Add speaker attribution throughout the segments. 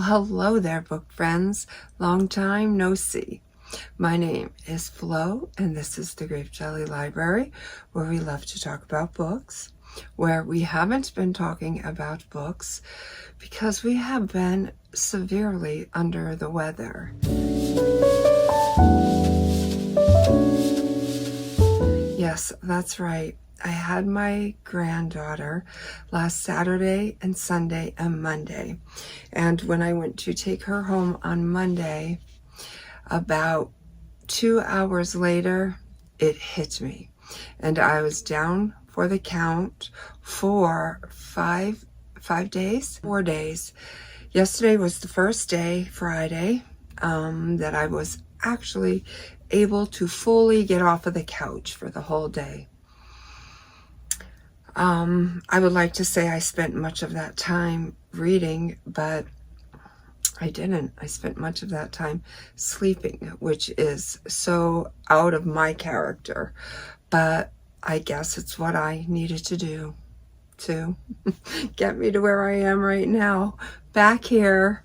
Speaker 1: hello there, book friends. Long time no see. My name is Flo, and this is the Grape Jelly Library, where we love to talk about books, where we haven't been talking about books because we have been severely under the weather. Yes, that's right. I had my granddaughter last Saturday and Sunday and Monday. And when I went to take her home on Monday, about 2 hours later, it hit me. And I was down for the count for 4 days. Yesterday was the first day, Friday, that I was actually able to fully get off of the couch for the whole day. I would like to say I spent much of that time reading, but I didn't. I spent much of that time sleeping, which is so out of my character, but I guess it's what I needed to do to get me to where I am right now, back here,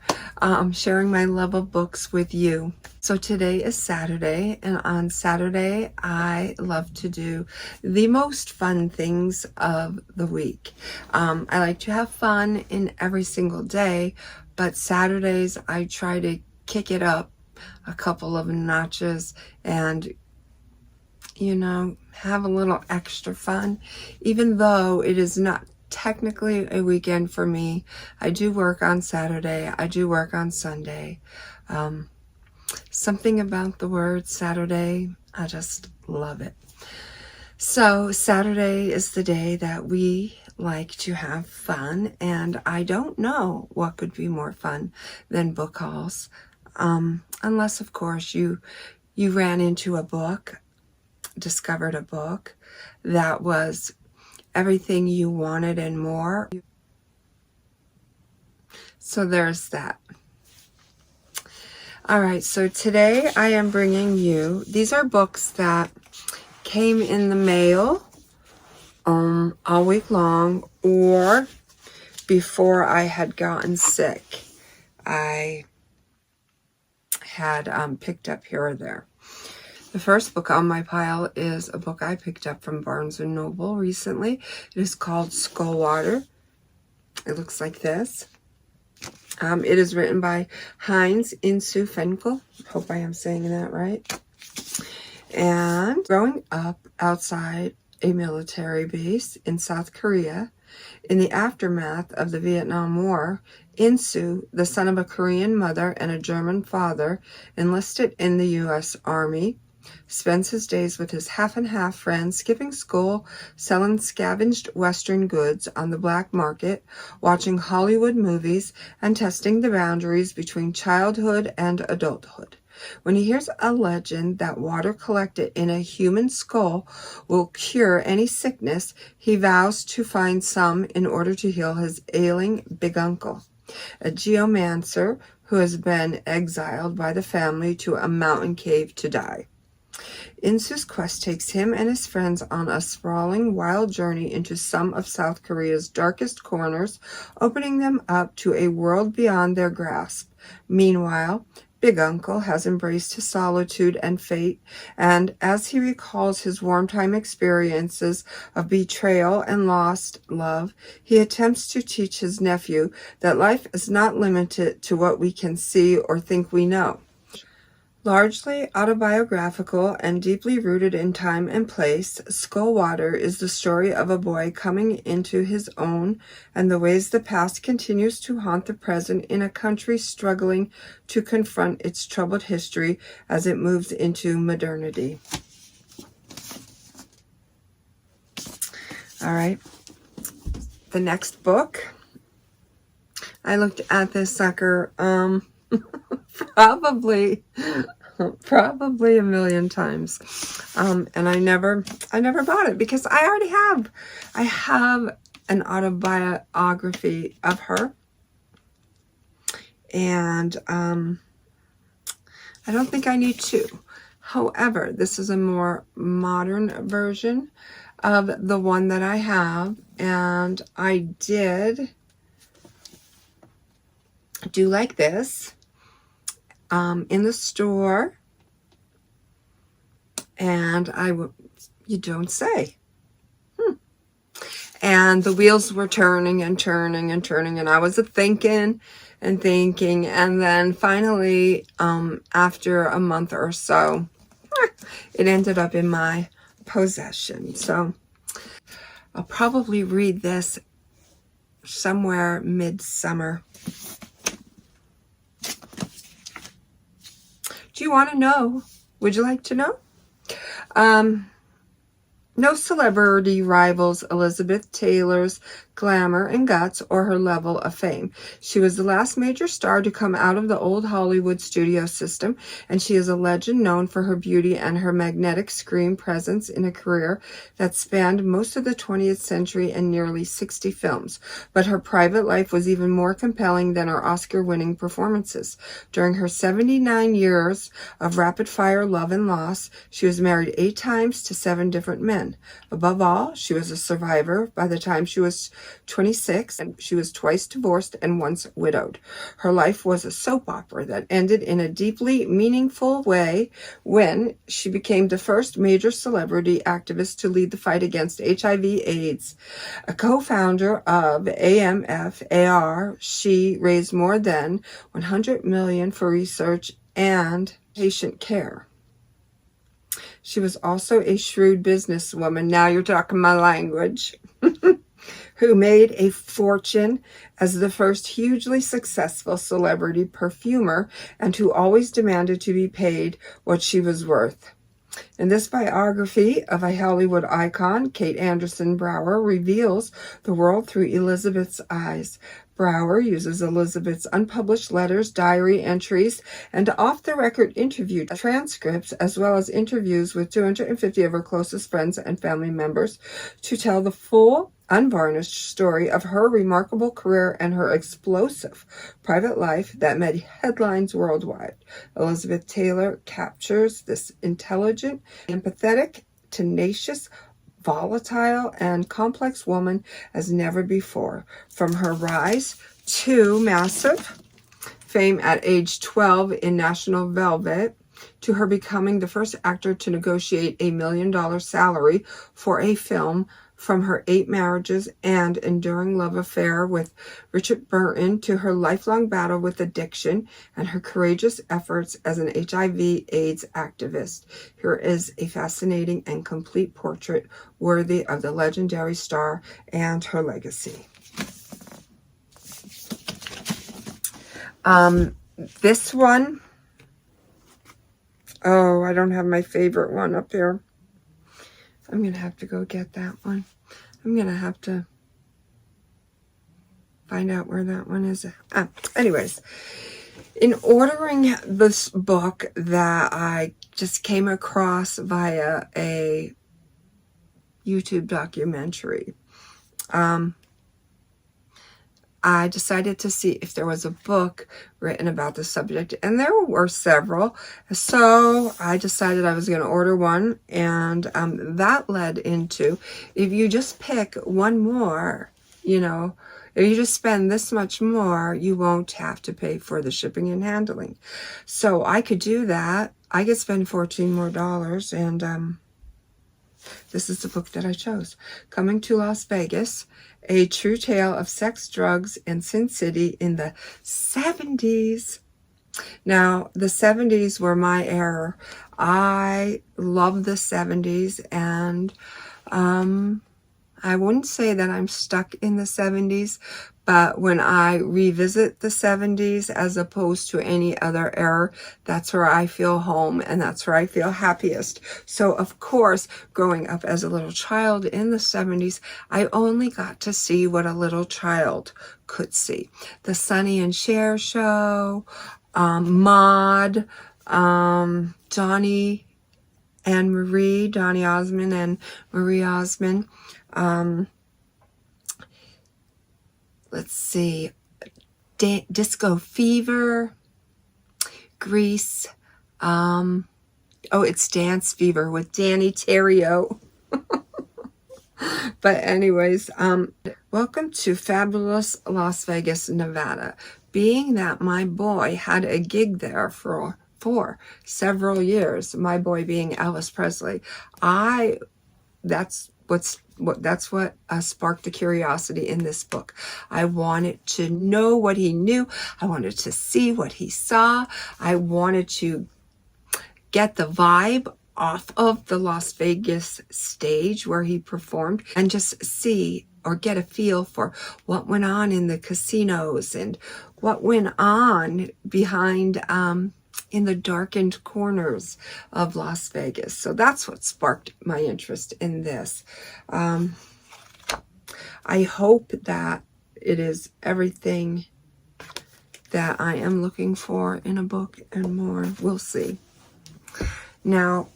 Speaker 1: sharing my love of books with you. So today is Saturday, and on Saturday, I love to do the most fun things of the week. I like to have fun in every single day, but Saturdays, I try to kick it up a couple of notches and, you know, have a little extra fun, even though it is not technically a weekend for me. I do work on Saturday. I do work on Sunday. Something about the word Saturday, I just love it. So Saturday is the day that we like to have fun, and I don't know what could be more fun than book hauls, unless of course you ran into a book, discovered a book that was everything you wanted and more. So there's that. All right, so today I am bringing you, these are books that came in the mail all week long, or before I had gotten sick. I had picked up here or there. The first book on my pile is a book I picked up from Barnes & Noble recently. It is called Skullwater. It looks like this. It is written by Heinz Insu Fenkel. Hope I am saying that right. And growing up outside a military base in South Korea, in the aftermath of the Vietnam War, Insu, the son of a Korean mother and a German father, enlisted in the U.S. Army, spends his days with his half-and-half friends, skipping school, selling scavenged Western goods on the black market, watching Hollywood movies, and testing the boundaries between childhood and adulthood. When he hears a legend that water collected in a human skull will cure any sickness, he vows to find some in order to heal his ailing big uncle, a geomancer who has been exiled by the family to a mountain cave to die. Insu's quest takes him and his friends on a sprawling, wild journey into some of South Korea's darkest corners, opening them up to a world beyond their grasp. Meanwhile, Big Uncle has embraced his solitude and fate, and as he recalls his wartime experiences of betrayal and lost love, he attempts to teach his nephew that life is not limited to what we can see or think we know. Largely autobiographical and deeply rooted in time and place, Skullwater is the story of a boy coming into his own and the ways the past continues to haunt the present in a country struggling to confront its troubled history as it moves into modernity. All right. The next book. I looked at this sucker, probably a million times, and I never bought it because I have an autobiography of her, and I don't think I need two. However, this is a more modern version of the one that I have, and I did do like this in the store, and you don't say. And the wheels were turning and turning and turning, and I was thinking and thinking, and then finally, after a month or so, it ended up in my possession. So I'll probably read this somewhere midsummer. Do you want to know? Would you like to know? No celebrity rivals Elizabeth Taylor's glamour and guts or her level of fame. She was the last major star to come out of the old Hollywood studio system, and she is a legend known for her beauty and her magnetic screen presence in a career that spanned most of the 20th century and nearly 60 films. But her private life was even more compelling than her Oscar-winning performances. During her 79 years of rapid-fire love and loss, she was married 8 times to 7 different men. Above all, she was a survivor by the time she was 26, and she was twice divorced and once widowed. Her life was a soap opera that ended in a deeply meaningful way when she became the first major celebrity activist to lead the fight against HIV/AIDS. A co-founder of AMFAR, she raised more than $100 million for research and patient care. She was also a shrewd businesswoman, now you're talking my language, who made a fortune as the first hugely successful celebrity perfumer and who always demanded to be paid what she was worth. In this biography of a Hollywood icon, Kate Anderson Brower reveals the world through Elizabeth's eyes. Brower uses Elizabeth's unpublished letters, diary entries, and off-the-record interview transcripts, as well as interviews with 250 of her closest friends and family members, to tell the full, unvarnished story of her remarkable career and her explosive private life that made headlines worldwide. Elizabeth Taylor captures this intelligent, empathetic, tenacious, volatile, and complex woman as never before. From her rise to massive fame at age 12 in National Velvet, to her becoming the first actor to negotiate a $1 million salary for a film, from her 8 marriages and enduring love affair with Richard Burton, to her lifelong battle with addiction and her courageous efforts as an HIV/AIDS activist. Here is a fascinating and complete portrait worthy of the legendary star and her legacy. This one, oh, I don't have my favorite one up here. I'm going to have to go get that one. I'm going to have to find out where that one is. Anyways, in ordering this book that I just came across via a YouTube documentary, I decided to see if there was a book written about the subject, and there were several. So I decided I was going to order one, and that led into, if you just pick one more, you know, if you just spend this much more, you won't have to pay for the shipping and handling. So I could do that. I could spend $14 more, and this is the book that I chose. Coming to Las Vegas, a true tale of sex, drugs, and Sin City in the 70s. Now, the 70s were my era. I love the 70s, and I wouldn't say that I'm stuck in the 70s, but when I revisit the 70s as opposed to any other era, that's where I feel home and that's where I feel happiest. So, of course, growing up as a little child in the 70s, I only got to see what a little child could see. The Sonny and Cher show, Maude, Donnie Osmond and Marie Osmond. Let's see, Disco Fever, Grease. It's Dance Fever with Danny Terrio. But anyways, welcome to fabulous Las Vegas, Nevada. being that my boy had a gig there for several years, my boy being Elvis Presley, that's what sparked the curiosity in this book. I wanted to know what he knew. I wanted to see what he saw. I wanted to get the vibe off of the Las Vegas stage where he performed and just see or get a feel for what went on in the casinos and what went on behind in the darkened corners of Las Vegas. So that's what sparked my interest in this. I hope that it is everything that I am looking for in a book and more. We'll see. Now,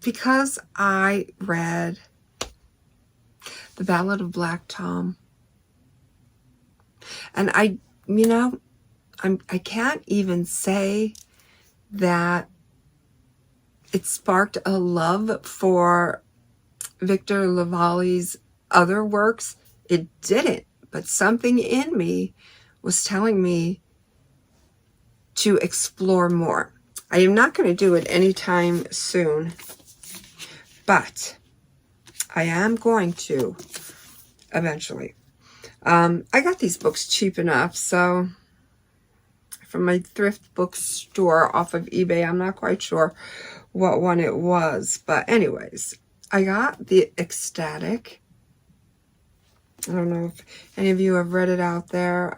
Speaker 1: because I read The Ballad of Black Tom, and I can't even say that it sparked a love for Victor Lavallee's other works. It didn't, but something in me was telling me to explore more. I am not going to do it anytime soon, but I am going to eventually. I got these books cheap enough, so from my thrift bookstore off of eBay. I'm not quite sure what one it was, but anyways, I got the Ecstatic. I don't know if any of you have read it out there.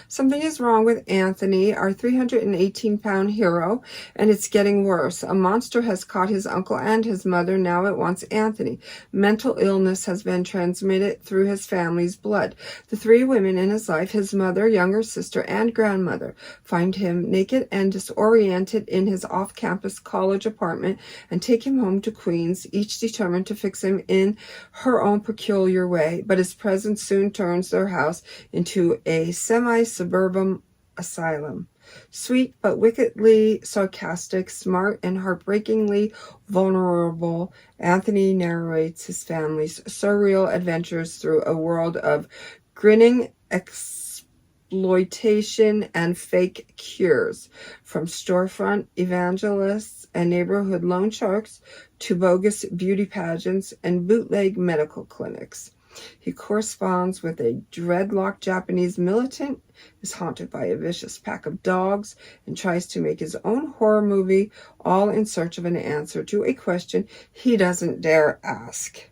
Speaker 1: Something is wrong with Anthony, our 318-pound hero, and it's getting worse. A monster has caught his uncle and his mother. Now it wants Anthony. Mental illness has been transmitted through his family's blood. The three women in his life, his mother, younger sister, and grandmother, find him naked and disoriented in his off-campus college apartment and take him home to Queens, each determined to fix him in her own peculiar way. But his presence soon turns their house into a semi-suburban asylum. Sweet but wickedly sarcastic, smart and heartbreakingly vulnerable, Anthony narrates his family's surreal adventures through a world of grinning exploitation and fake cures, from storefront evangelists and neighborhood loan sharks to bogus beauty pageants and bootleg medical clinics. He corresponds with a dreadlocked Japanese militant, is haunted by a vicious pack of dogs, and tries to make his own horror movie, all in search of an answer to a question he doesn't dare ask.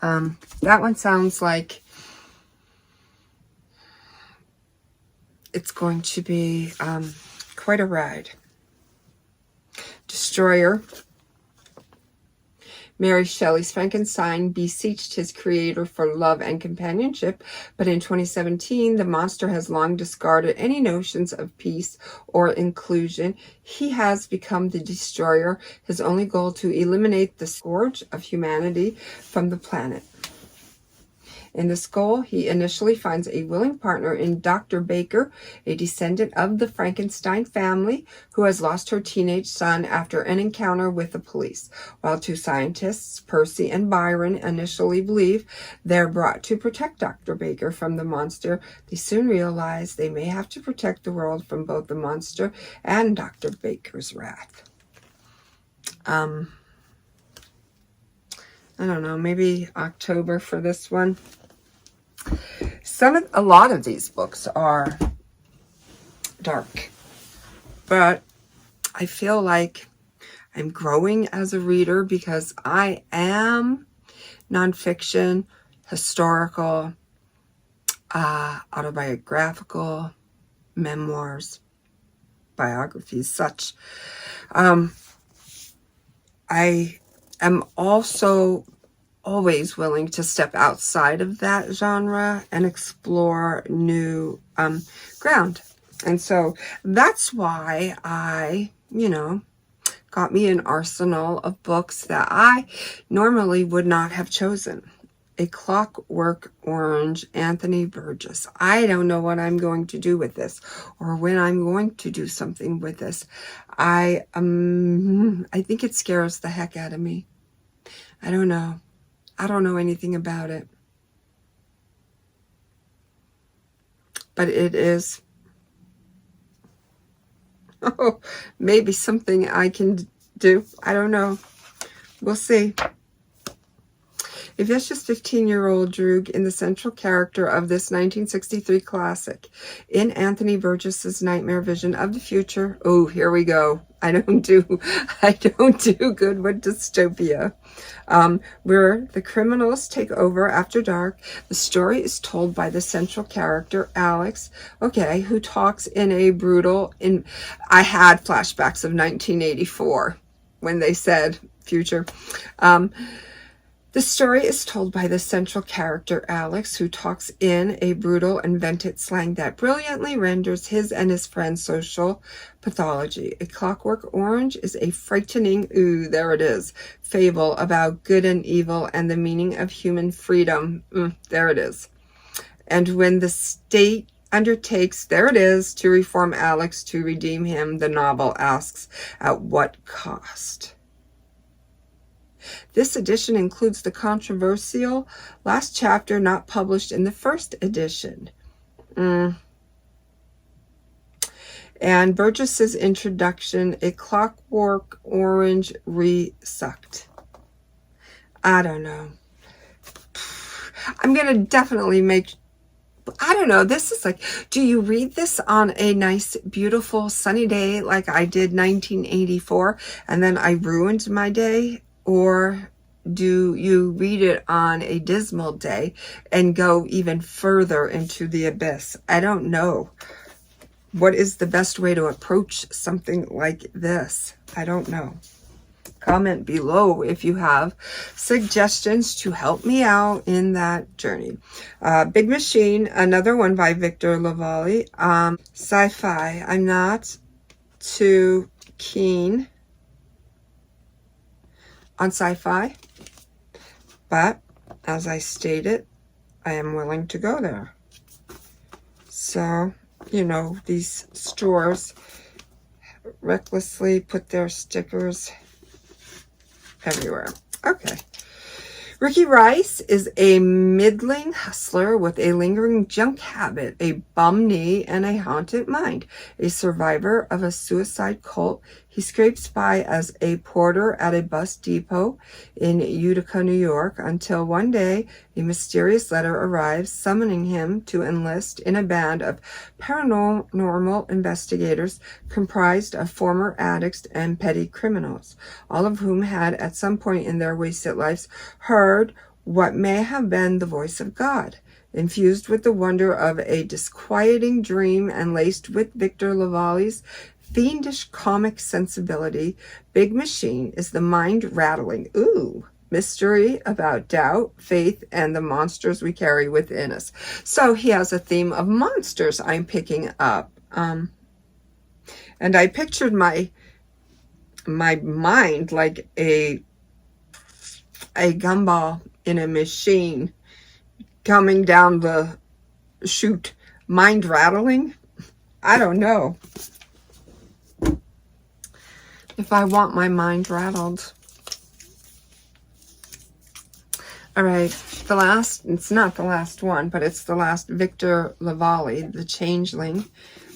Speaker 1: That one sounds like it's going to be quite a ride. Destroyer. Mary Shelley's Frankenstein beseeched his creator for love and companionship, but in 2017, the monster has long discarded any notions of peace or inclusion. He has become the destroyer, his only goal to eliminate the scourge of humanity from the planet. In this goal, he initially finds a willing partner in Dr. Baker, a descendant of the Frankenstein family, who has lost her teenage son after an encounter with the police. While two scientists, Percy and Byron, initially believe they're brought to protect Dr. Baker from the monster, they soon realize they may have to protect the world from both the monster and Dr. Baker's wrath. I don't know, maybe October for this one. A lot of these books are dark, but I feel like I'm growing as a reader because I am nonfiction, historical, autobiographical, memoirs, biographies, such. I am also always willing to step outside of that genre and explore new ground. And so that's why I, got me an arsenal of books that I normally would not have chosen A Clockwork Orange, Anthony Burgess. I don't know what I'm going to do with this or when I'm going to do something with this. I think it scares the heck out of me. I don't know. I don't know anything about it. But it is, maybe something I can do. I don't know. We'll see. A vicious 15-year-old Droog in the central character of this 1963 classic. In Anthony Burgess's nightmare vision of the future. Oh, here we go. I don't do good with dystopia. Where the criminals take over after dark. The story is told by the central character, Alex, okay, who talks in a brutal... I had flashbacks of 1984 when they said future. The story is told by the central character, Alex, who talks in a brutal and vented slang that brilliantly renders his and his friends' social pathology. A Clockwork Orange is a frightening, there it is, fable about good and evil and the meaning of human freedom. There it is. And when the state undertakes, there it is, to reform Alex, to redeem him, the novel asks, at what cost? This edition includes the controversial last chapter not published in the first edition. And Burgess's introduction, A Clockwork Orange Resucked. I don't know. I'm going to definitely make... I don't know. This is like, do you read this on a nice, beautiful, sunny day like I did 1984 and then I ruined my day? Or do you read it on a dismal day and go even further into the abyss? I don't know. What is the best way to approach something like this? I don't know. Comment below if you have suggestions to help me out in that journey. Big Machine, another one by Victor Lavallee. Sci-fi. I'm not too keen on sci-fi, but as I stated, I am willing to go there. So, you know, these stores recklessly put their stickers everywhere. Okay. Ricky Rice is a middling hustler with a lingering junk habit, a bum knee, and a haunted mind. A survivor of a suicide cult, he scrapes by as a porter at a bus depot in Utica, New York, until one day a mysterious letter arrives summoning him to enlist in a band of paranormal investigators comprised of former addicts and petty criminals, all of whom had at some point in their wasted lives heard what may have been the voice of God. Infused with the wonder of a disquieting dream and laced with Victor Lavallee's fiendish comic sensibility, Big Machine is the mind-rattling, mystery about doubt, faith, and the monsters we carry within us. So he has a theme of monsters I'm picking up. And I pictured my mind like a gumball in a machine coming down the chute. Mind rattling? I don't know if I want my mind rattled. All right, the last, it's not the last one, but it's the last, Victor Lavallee, The Changling.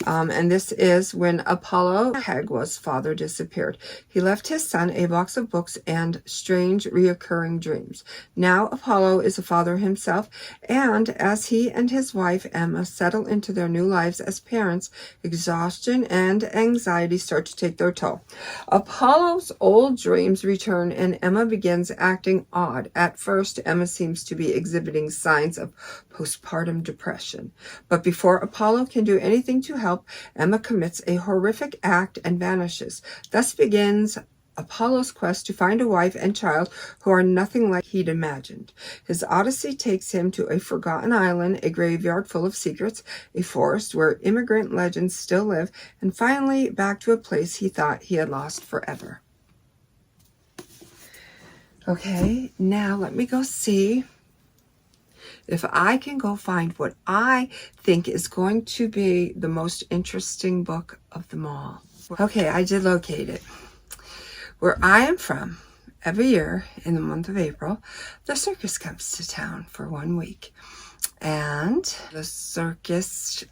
Speaker 1: And this is when Apollo Hagwa's father disappeared. He left his son a box of books and strange reoccurring dreams. Now Apollo is a father himself, and as he and his wife Emma settle into their new lives as parents, exhaustion and anxiety start to take their toll. Apollo's old dreams return and Emma begins acting odd. At first, Emma seems to be exhibiting signs of postpartum depression. But before Apollo can do anything to help, Emma commits a horrific act and vanishes. Thus begins Apollo's quest to find a wife and child who are nothing like he'd imagined. His odyssey takes him to a forgotten island, a graveyard full of secrets, a forest where immigrant legends still live, and finally back to a place he thought he had lost forever. Okay, now let me go see if I can go find what I think is going to be the most interesting book of them all. Okay, I did locate it. Where I am from, every year in the month of April, the circus comes to town for 1 week. And the circus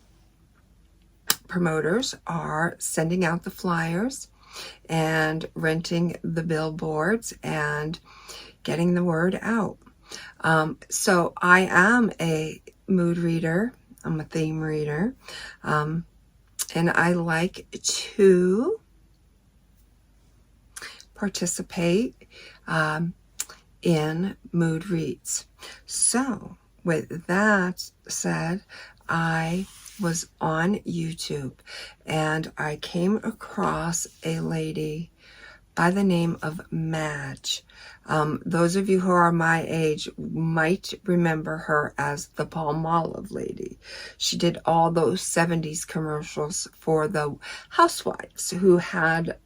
Speaker 1: promoters are sending out the flyers and renting the billboards and getting the word out. So I am a mood reader. I'm a theme reader. And I like to participate in mood reads. So with that said, I was on YouTube and I came across a lady by the name of Madge. Those of you who are my age might remember her as the Palmolive lady. She did all those 70s commercials for the housewives who had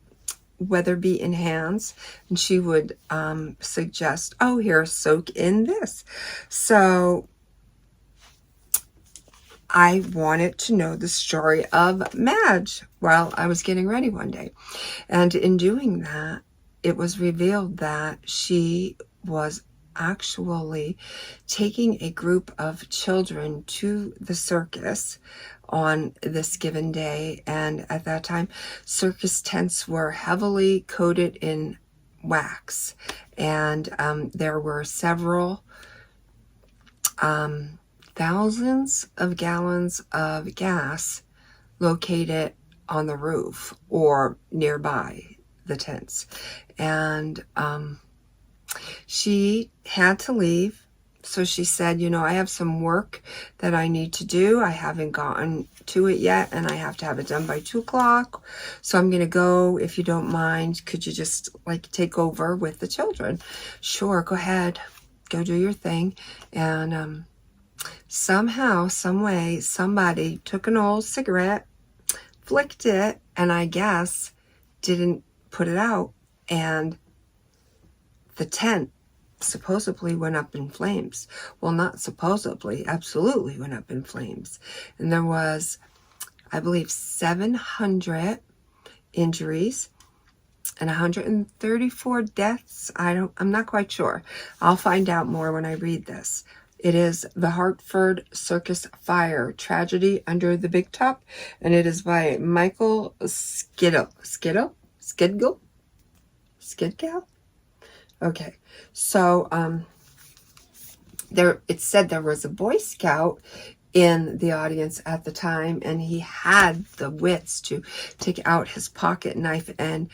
Speaker 1: weather-beaten hands, and she would suggest, oh, here, soak in this. So I wanted to know the story of Madge while I was getting ready one day. And in doing that, it was revealed that she was actually taking a group of children to the circus on this given day. And at that time, circus tents were heavily coated in wax. And there were several thousands of gallons of gas located on the roof or nearby the tents. And she had to leave. So she said, you know, I have some work that I need to do. I haven't gotten to it yet, and I have to have it done by 2 o'clock. So I'm going to go, if you don't mind. Could you just like take over with the children? Sure, go ahead. Go do your thing. And somehow, some way, somebody took an old cigarette, flicked it, and I guess didn't put it out. And the tent supposedly went up in flames. Well, not supposedly, absolutely went up in flames. And there was, I believe, 700 injuries and 134 deaths. I'm not quite sure. I'll find out more when I read this. It is The Hartford Circus Fire, Tragedy Under the Big Top, and it is by Michael Skidgel? Okay, so it said there was a Boy Scout in the audience at the time, and he had the wits to take out his pocket knife and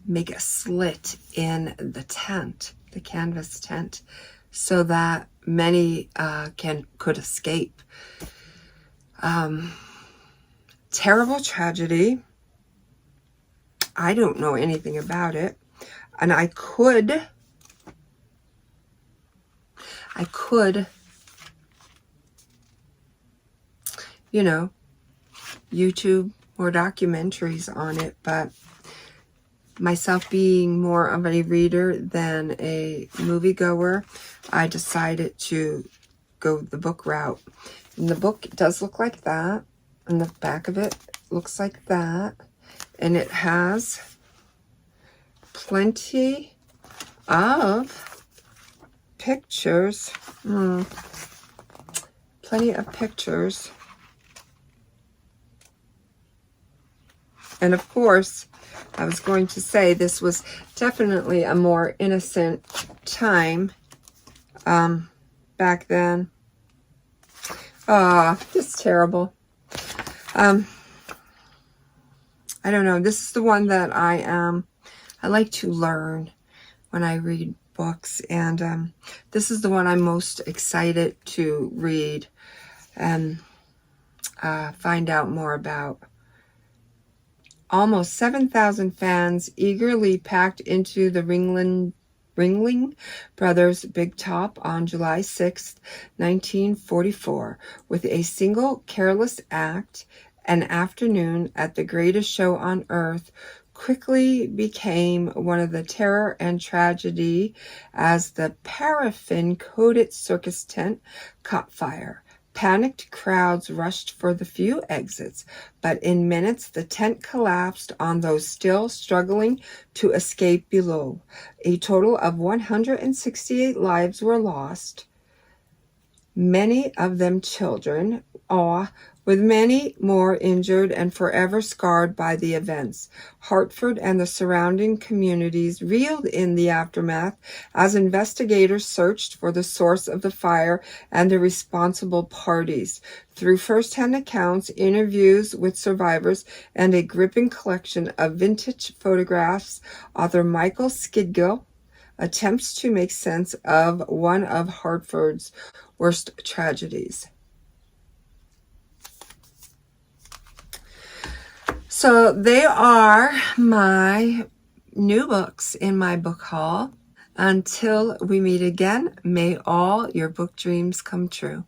Speaker 1: make a slit in the tent, the canvas tent, so that many could escape. Terrible tragedy. I don't know anything about it, and I could you know, YouTube more documentaries on it, but myself being more of a reader than a moviegoer, I decided to go the book route. And the book does look like that, and the back of it looks like that, and it has plenty of pictures. Plenty of pictures. And of course, I was going to say this was definitely a more innocent time back then. It's terrible. I don't know. This is the one that I like to learn when I read books, and this is the one I'm most excited to read and find out more about. Almost 7,000 fans eagerly packed into the Ringling Brothers Big Top on July 6, 1944, with a single careless act, an afternoon at the greatest show on earth quickly became one of the terror and tragedy as the paraffin-coated circus tent caught fire. Panicked crowds rushed for the few exits, but in minutes the tent collapsed on those still struggling to escape below. A total of 168 lives were lost, many of them children, with many more injured and forever scarred by the events. Hartford and the surrounding communities reeled in the aftermath as investigators searched for the source of the fire and the responsible parties. Through first-hand accounts, interviews with survivors, and a gripping collection of vintage photographs, author Michael Skidgill attempts to make sense of one of Hartford's worst tragedies. So they are my new books in my book haul. Until we meet again, may all your book dreams come true.